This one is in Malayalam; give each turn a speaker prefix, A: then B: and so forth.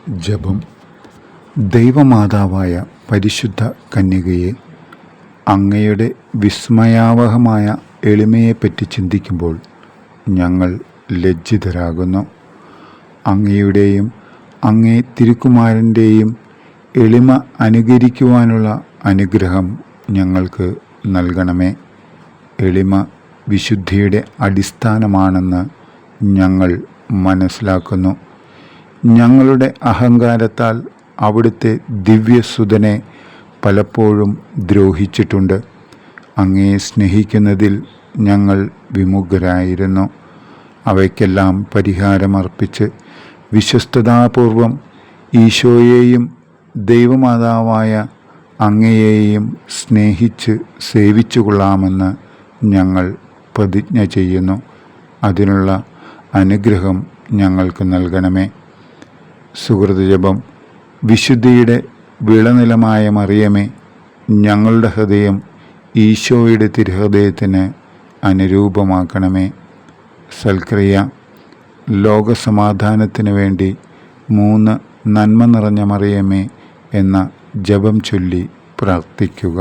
A: ജപം. ദൈവമാതാവായ പരിശുദ്ധ കന്യകയെ, അങ്ങയുടെ വിസ്മയാവഹമായ എളിമയെപ്പറ്റി ചിന്തിക്കുമ്പോൾ ഞങ്ങൾ ലജ്ജിതരാകുന്നു. അങ്ങയുടെയും അങ്ങേ തിരുക്കുമാരൻ്റെയും എളിമ അനുകരിക്കുവാനുള്ള അനുഗ്രഹം ഞങ്ങൾക്ക് നൽകണമേ. എളിമ വിശുദ്ധിയുടെ അടിസ്ഥാനമാണെന്ന് ഞങ്ങൾ മനസ്സിലാക്കുന്നു. ഞങ്ങളുടെ അഹങ്കാരത്താൽ അവിടുത്തെ ദിവ്യസുതനെ പലപ്പോഴും ദ്രോഹിച്ചിട്ടുണ്ട്. അങ്ങയെ സ്നേഹിക്കുന്നതിൽ ഞങ്ങൾ വിമുഖരായിരുന്നു. അവയ്ക്കെല്ലാം പരിഹാരമർപ്പിച്ച് വിശ്വസ്തതാപൂർവം ഈശോയെയും ദൈവമാതാവായ അങ്ങയെയും സ്നേഹിച്ച് സേവിച്ചു കൊള്ളാമെന്ന് ഞങ്ങൾ പ്രതിജ്ഞ ചെയ്യുന്നു. അതിനുള്ള അനുഗ്രഹം ഞങ്ങൾക്ക് നൽകണമേ. സുഹൃതജപം. വിശുദ്ധിയുടെ വിളനിലമായ മറിയമേ, ഞങ്ങളുടെ ഹൃദയം ഈശോയുടെ തിരുഹൃദയത്തിന് അനുരൂപമാക്കണമേ. സൽക്രിയ. ലോകസമാധാനത്തിന് വേണ്ടി 3 നന്മ നിറഞ്ഞ മറിയമേ എന്ന ജപം ചൊല്ലി പ്രാർത്ഥിക്കുക.